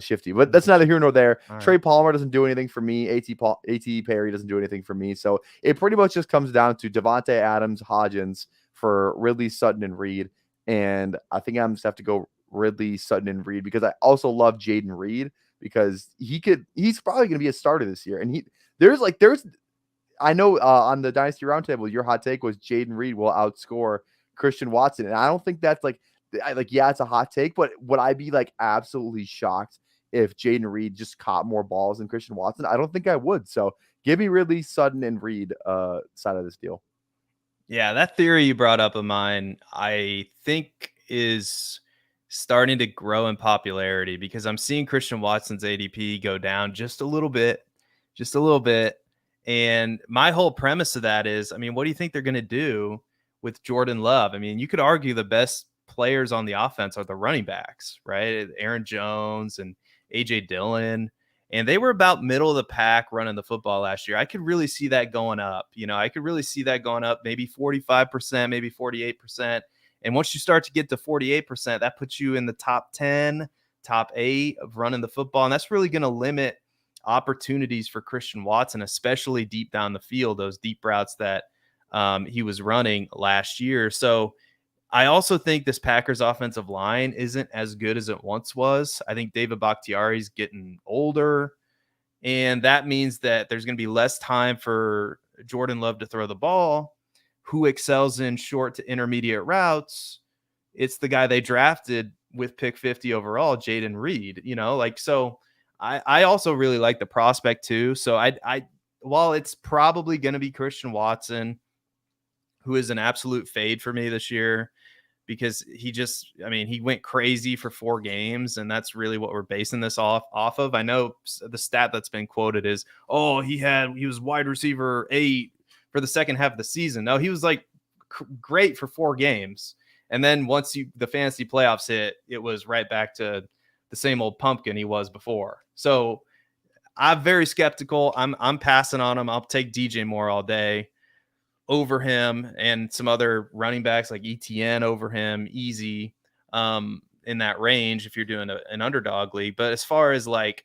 shifty, but that's neither here nor there. All Trey Palmer doesn't do anything for me. A.T. Perry doesn't do anything for me. So it pretty much just comes down to Davante Adams, Hodgins for Ridley, Sutton, and Reed. And I think I'm just have to go Ridley, Sutton, and Reed because I also love Jaden Reed because he's probably going to be a starter this year. And I know on the Dynasty Roundtable, your hot take was Jaden Reed will outscore Christian Watson. And I don't think that's it's a hot take, but would I be like absolutely shocked if Jaden Reed just caught more balls than Christian Watson? I don't think I would. So give me Ridley, Sutton, and Reed side of this deal. Yeah, that theory you brought up of mine, I think is starting to grow in popularity because I'm seeing Christian Watson's ADP go down just a little bit. And my whole premise of that is, what do you think they're going to do with Jordan Love? You could argue the best players on the offense are the running backs, right? Aaron Jones and AJ Dillon, and they were about middle of the pack running the football last year. I could really see that going up. I could really see that going up, maybe 45%, maybe 48%. And once you start to get to 48%, that puts you in the top 10, top 8 of running the football. And that's really going to limit opportunities for Christian Watson, especially deep down the field, those deep routes that he was running last year. So I also think this Packers offensive line isn't as good as it once was. I think David Bakhtiari's getting older, and that means that there's going to be less time for Jordan Love to throw the ball. Who excels in short to intermediate routes? It's the guy they drafted with pick 50 overall, Jaden Reed. So I also really like the prospect too. So I while it's probably going to be Christian Watson, who is an absolute fade for me this year, because he went crazy for 4 games, and that's really what we're basing this off of. I know the stat that's been quoted is, he was wide receiver 8 for the second half of the season. No, he was like great for 4 games. And then once the fantasy playoffs hit, it was right back to the same old pumpkin he was before. So I'm very skeptical. I'm passing on him. I'll take DJ Moore all day over him, and some other running backs like ETN over him, easy in that range if you're doing an underdog league. But as far as that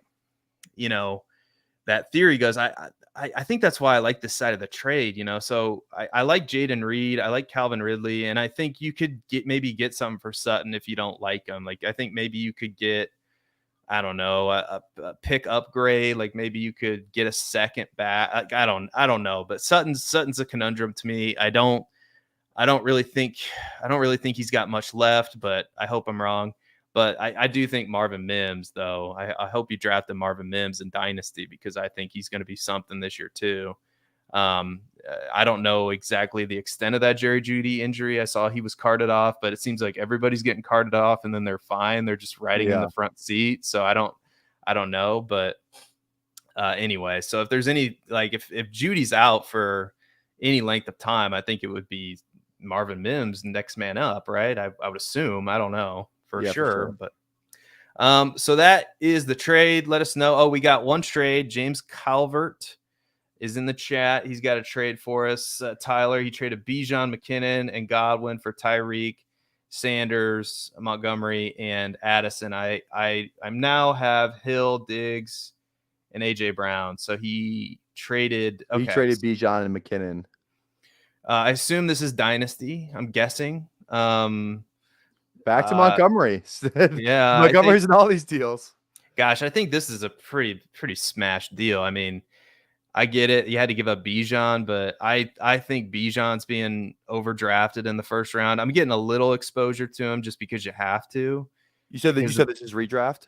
theory goes, I think that's why I like this side of the trade, So I like Jaden Reed, I like Calvin Ridley, and I think you could get something for Sutton if you don't like him. Like, I think maybe you could get, I don't know, a pick upgrade. Like, maybe you could get a second back. Like, I don't know, but Sutton's a conundrum to me. I don't really think he's got much left, but I hope I'm wrong. But I do think Marvin Mims, though. I hope you drafted Marvin Mims in Dynasty, because I think he's going to be something this year too. I don't know exactly the extent of that Jerry Jeudy injury. I saw he was carted off, but it seems like everybody's getting carted off and then they're fine. They're just riding in the front seat. So I don't know. But anyway, so if there's any, if Judy's out for any length of time, I think it would be Marvin Mims next man up, right? I would assume. I don't know for sure. But so that is the trade. Let us know. Oh, we got one trade. James Calvert is in the chat. He's got a trade for us. Tyler, he traded Bijan, McKinnon, and Godwin for Tyreek, Sanders, Montgomery, and Addison. I now have Hill, Diggs, and AJ Brown. So he traded. Okay. He traded Bijan and McKinnon. I assume this is Dynasty. I'm guessing. Back to Montgomery. Yeah, Montgomery's in all these deals. Gosh, I think this is a pretty smashed deal. I mean, I get it. You had to give up Bijan, but I think Bijan's being overdrafted in the first round. I'm getting a little exposure to him just because you have to. You said this is redraft?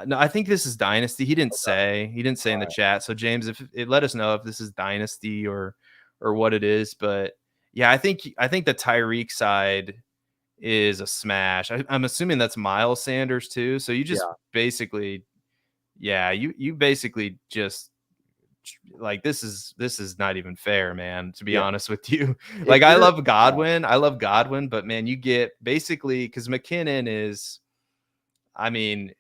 No, I think this is Dynasty. He didn't say. He didn't say in the chat. So James, if let us know if this is Dynasty or what it is. But yeah, I think the Tyreek side is a smash. I'm assuming that's Miles Sanders too. So you just basically, you basically just like, this is not even fair, man, to be honest with you. Like, I love Godwin, but man, you get basically, because McKinnon is, I mean,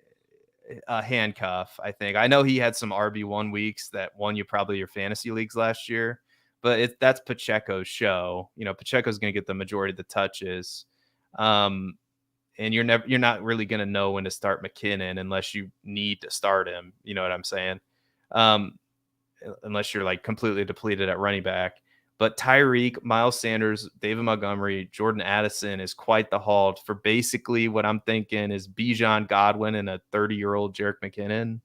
a handcuff. I think I know he had some RB1 weeks that won you probably your fantasy leagues last year, but that's Pacheco's show. Pacheco's going to get the majority of the touches. And you're not really going to know when to start McKinnon unless you need to start him. You know what I'm saying? Unless you're like completely depleted at running back. But Tyreek, Miles Sanders, David Montgomery, Jordan Addison is quite the haul for basically what I'm thinking is Bijan, Godwin, and a 30-year-old Jerick McKinnon.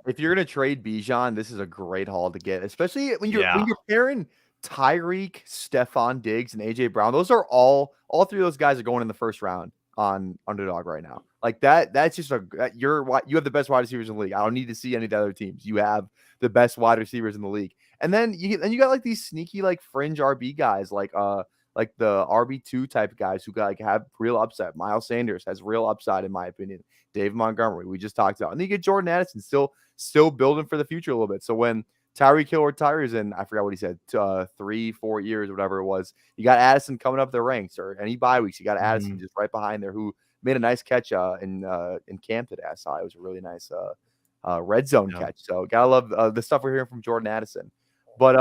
If you're going to trade Bijan, this is a great haul to get, especially when you're pairing Tyreek, Stephon Diggs, and AJ Brown. Those are all 3 of those guys are going in the first round on Underdog right now. Like that's just you have the best wide receivers in the league. I don't need to see any of the other teams. You have the best wide receivers in the league. And then you got like these sneaky like fringe RB guys, like the RB2 type guys who have real upside. Miles Sanders has real upside in my opinion. David Montgomery, we just talked about. And then you get Jordan Addison still building for the future a little bit. So when Tyreek Hill retires in, I forgot what he said, 3-4 years, whatever it was, you got Addison coming up the ranks, or any bye weeks, you got Addison just right behind there, who made a nice catch in camp today. I saw it was a really nice red zone catch. So gotta love the stuff we're hearing from Jordan Addison. But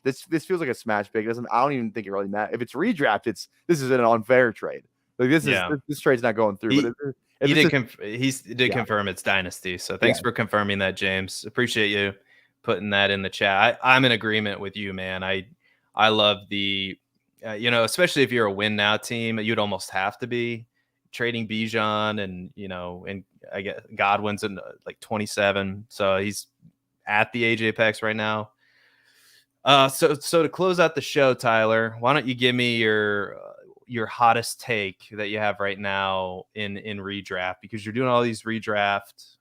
this feels like a smash pick. I don't even think it really matters if it's redraft. This is an unfair trade. Like this trade's not going through. He did confirm it's Dynasty. So thanks for confirming that, James. Appreciate you putting that in the chat. I'm in agreement with you, man. I love the especially if you're a win now team, you'd almost have to be trading Bijan and I guess Godwin's in like 27. So he's at the AJ Pex right now. So to close out the show, Tyler, why don't you give me your hottest take that you have right now in redraft, because you're doing all these redraft,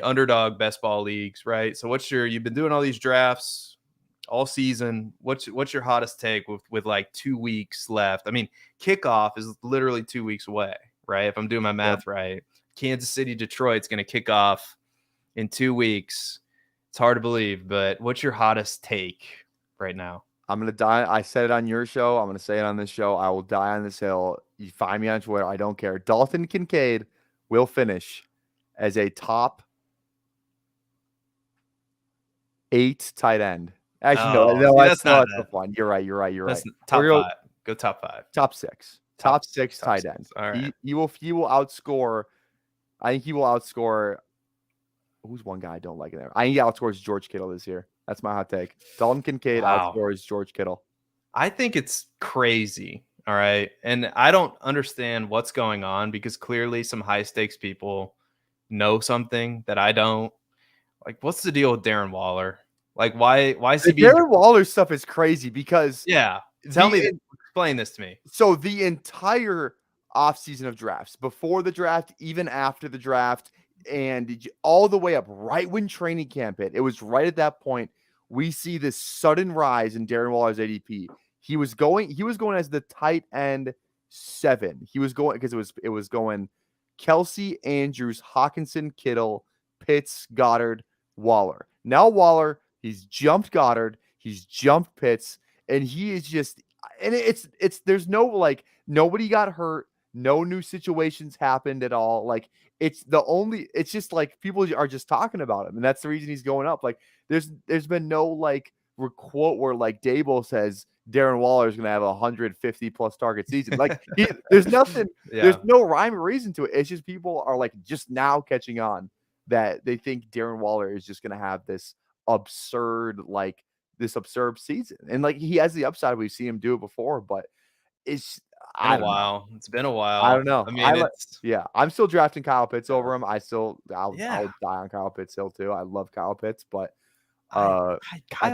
underdog best ball leagues, right? So you've been doing all these drafts all season. What's your hottest take with like 2 weeks left? I mean, kickoff is literally 2 weeks away, right? If I'm doing my math right, Kansas City, Detroit's going to kick off in 2 weeks. It's hard to believe, but what's your hottest take right now? I'm going to die. I said it on your show. I'm going to say it on this show. I will die on this hill. You find me on Twitter. I don't care. Dalton Kincaid will finish as a top 8 tight end. Actually, no, that's not the one. You're right. That's top 5. Go top 5. Top 6. Top 6 tight end. All right. He will outscore. I think he will outscore. Who's one guy I don't like in there? I think he outscores George Kittle this year. That's my hot take. Dalton Kincaid outscores George Kittle. I think it's crazy. All right. And I don't understand what's going on, because clearly some high stakes people know something that I don't. Like, what's the deal with Darren Waller? Like, why is he Darren Waller stuff is crazy because explain this to me. So the entire offseason of drafts, before the draft, even after the draft, and all the way up right when training camp hit, it was right at that point we see this sudden rise in Darren Waller's ADP. He was going as the tight end 7. He was going because it was going Kelsey, Andrews, Hawkinson, Kittle, Pitts, Goddard, Waller. Now Waller, he's jumped Goddard, he's jumped Pitts, and he is just, and it's there's no, like, nobody got hurt, no new situations happened at all. Like, it's just like people are just talking about him, and that's the reason he's going up. Like, there's been no like quote where like Diewold says Darren Waller is going to have 150 plus target season. Like, there's nothing, there's no rhyme or reason to it. It's just people are like just now catching on that they think Darren Waller is just going to have this absurd season. And like, he has the upside. We've seen him do it before, but it's been a while. I don't know. I mean, I'm still drafting Kyle Pitts over him. I'll die on Kyle Pitts still too. I love Kyle Pitts, but Kyle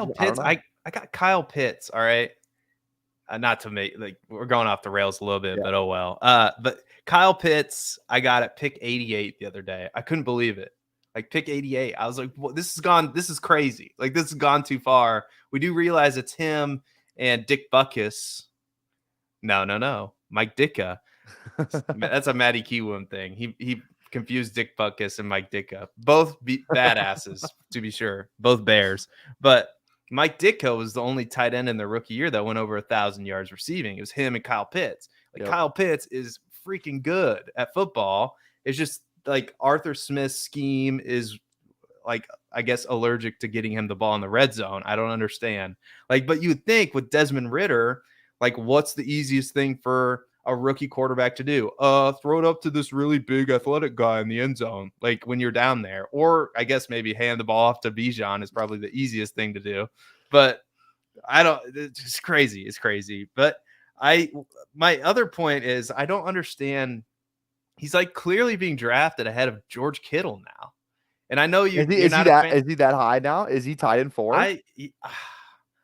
Pitts, I got Kyle Pitts. All right. Not to make, like, we're going off the rails a little bit, but oh well. But Kyle Pitts, I got at pick 88 the other day. I couldn't believe it. Like, pick 88. I was like, well, this is crazy. Like, this has gone too far. We do realize it's him and Dick Butkus. No. Mike Ditka. That's a Matty Kiwoom thing. He confused Dick Butkus and Mike Ditka. Both badasses, to be sure. Both Bears. But Mike Ditka was the only tight end in the rookie year that went over 1,000 yards receiving. It was him and Kyle Pitts. Kyle Pitts is freaking good at football. It's just like Arthur Smith's scheme is, like, I guess, allergic to getting him the ball in the red zone. I don't understand. Like, but you would think with Desmond Ridder, like, what's the easiest thing for a rookie quarterback to do? Throw it up to this really big athletic guy in the end zone, like when you're down there. Or I guess maybe hand the ball off to Bijan is probably the easiest thing to do. But it's just crazy. It's crazy. But my other point is, I don't understand. He's like clearly being drafted ahead of George Kittle now. And I know is he that high now? Is he tied in 4?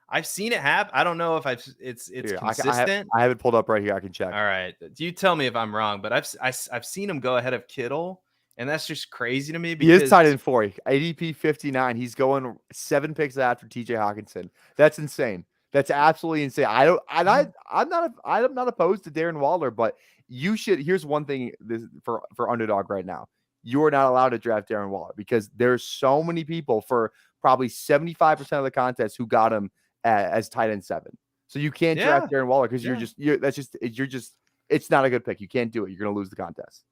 I've seen it happen. I don't know if it's here, consistent. I have it pulled up right here. I can check. All right. You tell me if I'm wrong, but I've seen him go ahead of Kittle, and that's just crazy to me. Because he is tied in 4. ADP 59. He's going 7 picks after TJ Hawkinson. That's insane. That's absolutely insane. I'm not opposed to Darren Waller, but you should. Here's one thing for underdog right now. You are not allowed to draft Darren Waller because there's so many people for probably 75% of the contest who got him as tight end 7. So you can't draft Darren Waller because it's not a good pick. You can't do it. You're going to lose the contest.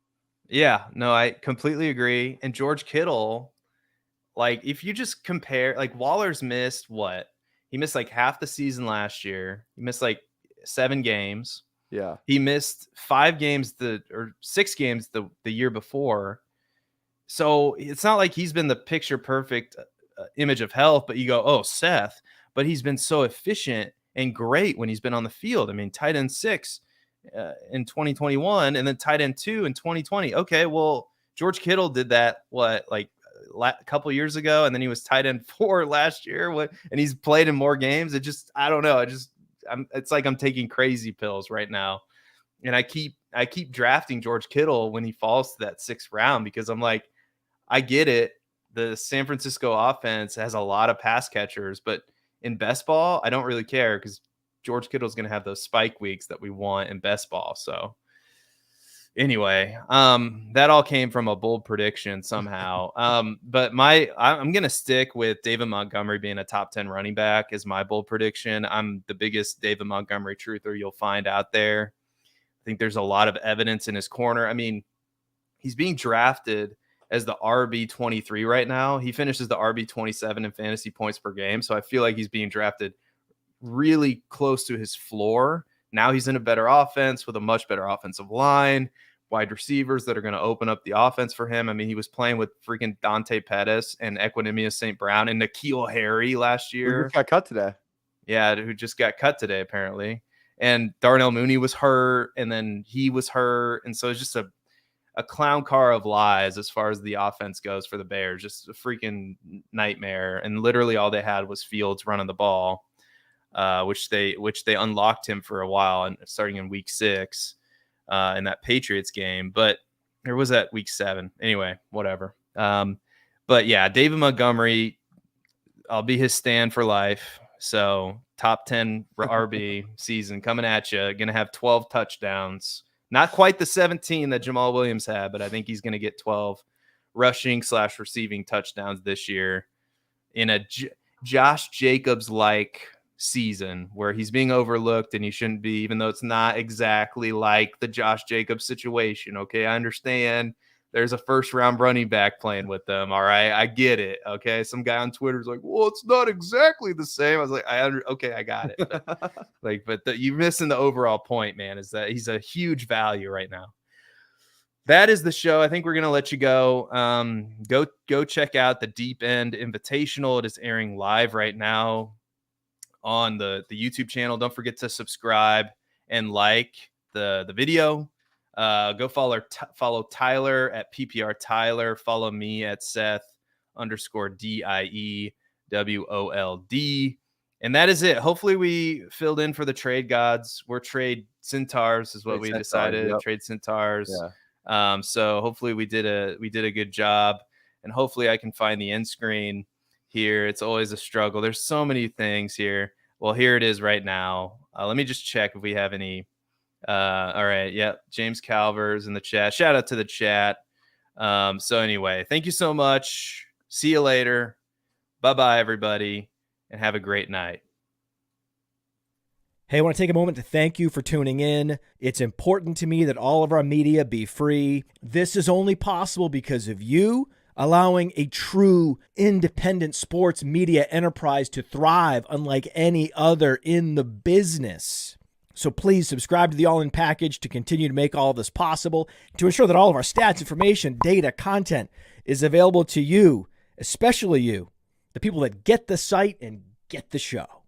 Yeah, no, I completely agree. And George Kittle, like, if you just compare, like, Waller's missed what? He missed like half the season last year. He missed like 7 games. Yeah. He missed 5 games or 6 games the year before. So it's not like he's been the picture perfect image of health, but you go, oh, Seth, but he's been so efficient and great when he's been on the field. I mean, tight end 6 in 2021 and then tight end 2 in 2020. Okay, well, George Kittle did that, a couple years ago, and then he was tight end 4 last year. And he's played in more games. I don't know. It's like I'm taking crazy pills right now. And I keep drafting George Kittle when he falls to that 6th round because I'm like, I get it. The San Francisco offense has a lot of pass catchers, but in best ball, I don't really care because George Kittle's going to have those spike weeks that we want in best ball. So anyway, that all came from a bold prediction somehow. But I'm going to stick with David Montgomery being a top 10 running back as my bold prediction. I'm the biggest David Montgomery truther you'll find out there. I think there's a lot of evidence in his corner. I mean, he's being drafted as the RB 23 right now. He finishes the RB 27 in fantasy points per game. So I feel like he's being drafted really close to his floor. Now he's in a better offense with a much better offensive line, wide receivers that are going to open up the offense for him. I mean, he was playing with freaking Dante Pettis and Equanimous St. Brown and N'Keal Harry last year. Who got cut today? Yeah, who just got cut today, apparently. And Darnell Mooney was hurt, and then he was hurt. And so it's just a clown car of lies as far as the offense goes for the Bears. Just a freaking nightmare. And literally all they had was Fields running the ball, which they unlocked him for a while and starting in week 6 in that Patriots game. But there was that week 7. Anyway, whatever. But yeah, David Montgomery, I'll be his stand for life. So top 10 RB season coming at you. Going to have 12 touchdowns. Not quite the 17 that Jamal Williams had, but I think he's going to get 12 rushing/receiving touchdowns this year in a Josh Jacobs-like season where he's being overlooked and he shouldn't be, even though it's not exactly like the Josh Jacobs situation. Okay, I understand. There's a first-round running back playing with them. All right, I get it. Okay, some guy on Twitter is like, "Well, it's not exactly the same." I was like, "Okay, I got it." But you're missing the overall point, man. Is that he's a huge value right now. That is the show. I think we're gonna let you go. Go check out the Deep End Invitational. It is airing live right now on the YouTube channel. Don't forget to subscribe and like the video. Go follow Tyler at PPR Tyler. Follow me at Seth _DIEWOLD. And that is it. Hopefully we filled in for the trade gods. We're trade centaurs is what we decided. Yep. Trade centaurs. Yeah. So hopefully we did a good job, and hopefully I can find the end screen here. It's always a struggle. There's so many things here. Well, here it is right now. Let me just check if we have any. All right. Yep. James Calver's in the chat. Shout out to the chat. So anyway, thank you so much. See you later. Bye-bye, everybody, and have a great night. Hey, I want to take a moment to thank you for tuning in. It's important to me that all of our media be free. This is only possible because of you allowing a true independent sports media enterprise to thrive unlike any other in the business. So please subscribe to the All In Package to continue to make all of this possible, to ensure that all of our stats, information, data, content is available to you, especially you, the people that get the site and get the show.